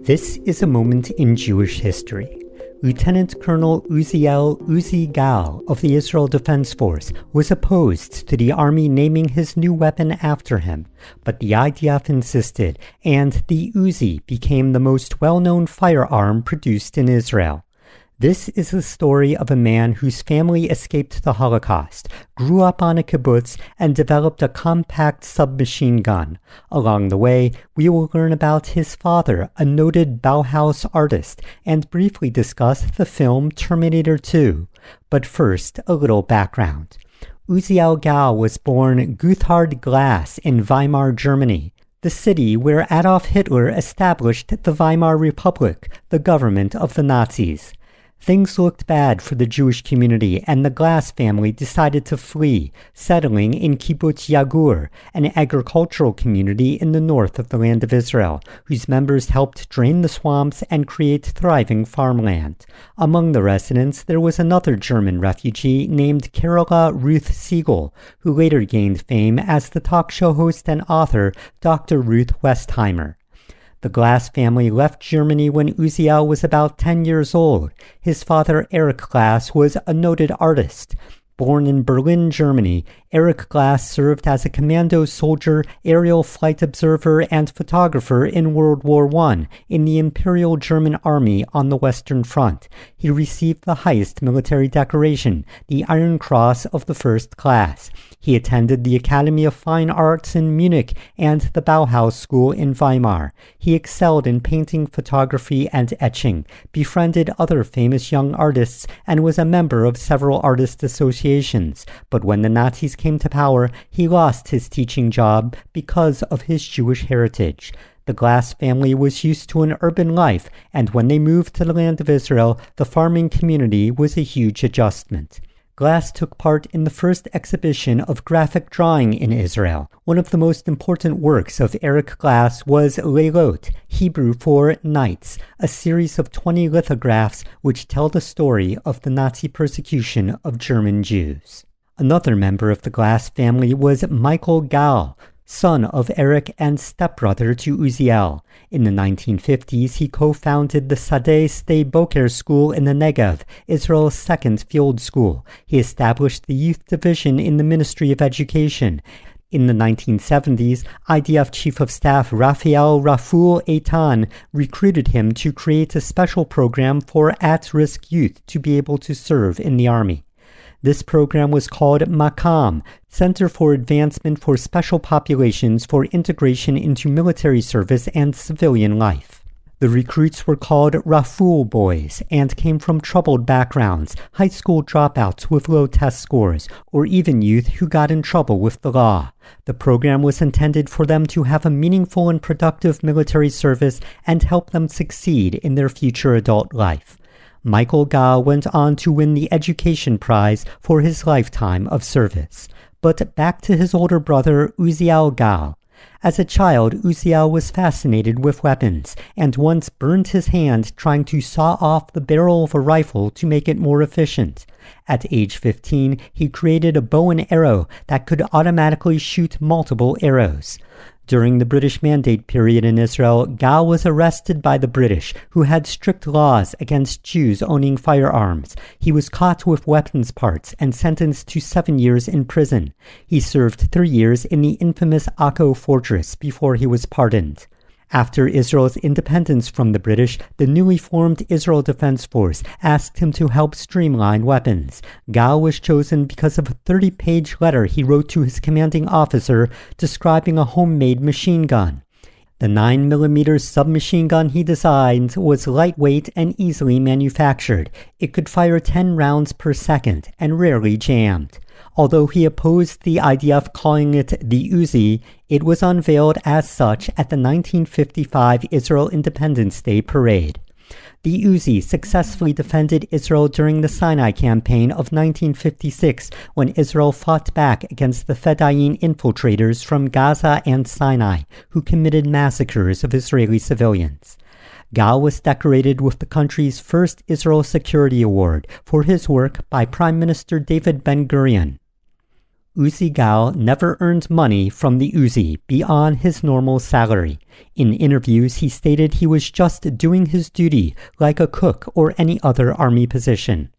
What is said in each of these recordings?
This is a moment in Jewish history. Lieutenant Colonel Uziel Gal of the Israel Defense Force was opposed to the army naming his new weapon after him, but the IDF insisted, and the Uzi became the most well-known firearm produced in Israel. This is the story of a man whose family escaped the Holocaust, grew up on a kibbutz, and developed a compact submachine gun. Along the way, we will learn about his father, a noted Bauhaus artist, and briefly discuss the film Terminator 2. But first, a little background. Uziel Gal was born Erich Glas in Weimar, Germany, the city where Adolf Hitler established the Weimar Republic, the government of the Nazis. Things looked bad for the Jewish community, and the Glas family decided to flee, settling in kibbutz Yagur, an agricultural community in the north of the land of Israel, whose members helped drain the swamps and create thriving farmland. Among the residents, there was another German refugee named Carola Ruth Siegel, who later gained fame as the talk show host and author Dr. Ruth Westheimer. The Glas family left Germany when Uziel was about 10 years old. His father, Erich Glas, was a noted artist. Born in Berlin, Germany, Erich Glas served as a commando soldier, aerial flight observer, and photographer in World War I in the Imperial German Army on the Western Front. He received the highest military decoration, the Iron Cross of the First Class. He attended the Academy of Fine Arts in Munich and the Bauhaus School in Weimar. He excelled in painting, photography, and etching, befriended other famous young artists, and was a member of several artist associations. But when the Nazis came to power, he lost his teaching job because of his Jewish heritage. The Glas family was used to an urban life, and when they moved to the land of Israel, the farming community was a huge adjustment. Glas took part in the first exhibition of graphic drawing in Israel. One of the most important works of Erich Glas was Leilot, Hebrew for nights, a series of 20 lithographs which tell the story of the Nazi persecution of German Jews. Another member of the Glas family was Uziel Gal, son of Erich and stepbrother to Uziel. In the 1950s, he co-founded the Sadeh Sde Boker School in the Negev, Israel's second field school. He established the youth division in the Ministry of Education. In the 1970s, IDF Chief of Staff Raphael Raful Eitan recruited him to create a special program for at-risk youth to be able to serve in the army. This program was called MAKAM, Center for Advancement for Special Populations for Integration into Military Service and Civilian Life. The recruits were called Raful Boys and came from troubled backgrounds, high school dropouts with low test scores, or even youth who got in trouble with the law. The program was intended for them to have a meaningful and productive military service and help them succeed in their future adult life. Uziel Gal went on to win the Education Prize for his lifetime of service. But back to his older brother, Uziel Gal. As a child, Uziel was fascinated with weapons, and once burned his hand trying to saw off the barrel of a rifle to make it more efficient. At age 15, he created a bow and arrow that could automatically shoot multiple arrows. During the British Mandate period in Israel, Gal was arrested by the British, who had strict laws against Jews owning firearms. He was caught with weapons parts and sentenced to 7 years in prison. He served 3 years in the infamous Akko fortress before he was pardoned. After Israel's independence from the British, the newly formed Israel Defense Force asked him to help streamline weapons. Gal was chosen because of a 30-page letter he wrote to his commanding officer describing a homemade machine gun. The 9mm submachine gun he designed was lightweight and easily manufactured. It could fire 10 rounds per second and rarely jammed. Although he opposed the idea of calling it the Uzi, it was unveiled as such at the 1955 Israel Independence Day parade. The Uzi successfully defended Israel during the Sinai campaign of 1956 when Israel fought back against the Fedayeen infiltrators from Gaza and Sinai, who committed massacres of Israeli civilians. Gal was decorated with the country's first Israel Security Award for his work by Prime Minister David Ben-Gurion. Uziel Gal never earned money from the Uzi beyond his normal salary. In interviews, he stated he was just doing his duty like a cook or any other army position.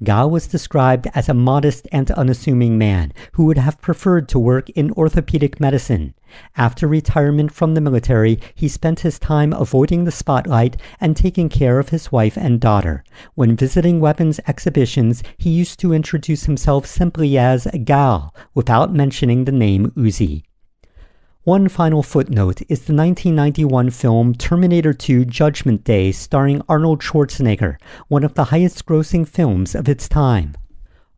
Gal was described as a modest and unassuming man who would have preferred to work in orthopedic medicine. After retirement from the military, he spent his time avoiding the spotlight and taking care of his wife and daughter. When visiting weapons exhibitions, he used to introduce himself simply as Gal, without mentioning the name Uzi. One final footnote is the 1991 film Terminator 2 Judgment Day starring Arnold Schwarzenegger, one of the highest-grossing films of its time.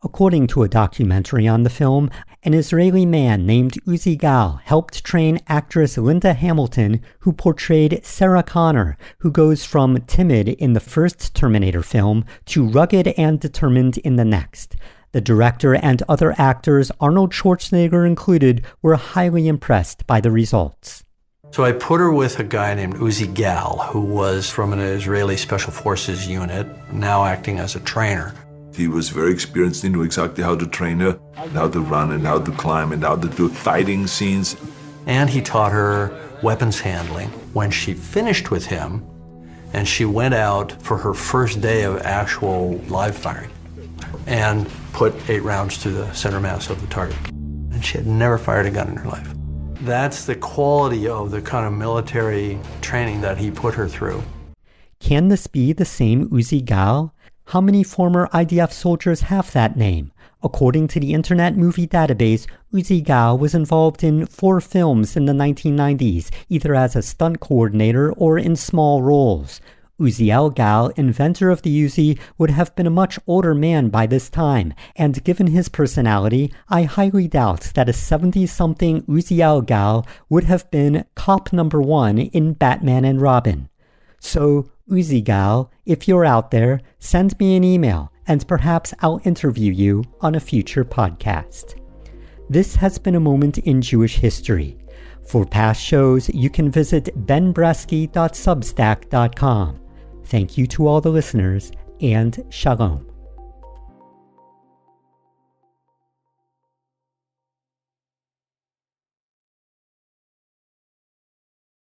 According to a documentary on the film, an Israeli man named Uziel Gal helped train actress Linda Hamilton, who portrayed Sarah Connor, who goes from timid in the first Terminator film to rugged and determined in the next. The director and other actors, Arnold Schwarzenegger included, were highly impressed by the results. So I put her with a guy named Uziel Gal, who was from an Israeli Special Forces unit, now acting as a trainer. He was very experienced. He knew exactly how to train her, how to run and how to climb and how to do fighting scenes. And he taught her weapons handling. When she finished with him, and she went out for her first day of actual live firing, and put 8 rounds to the center mass of the target. And she had never fired a gun in her life. That's the quality of the kind of military training that he put her through. Can this be the same Uziel Gal? How many former IDF soldiers have that name? According to the Internet Movie Database, Uziel Gal was involved in 4 films in the 1990s, either as a stunt coordinator or in small roles. Uziel Gal, inventor of the Uzi, would have been a much older man by this time, and given his personality, I highly doubt that a 70-something Uziel Gal would have been cop number 1 in Batman and Robin. So, Uziel Gal, if you're out there, send me an email, and perhaps I'll interview you on a future podcast. This has been a moment in Jewish history. For past shows, you can visit benbresky.substack.com. Thank you to all the listeners, and shalom.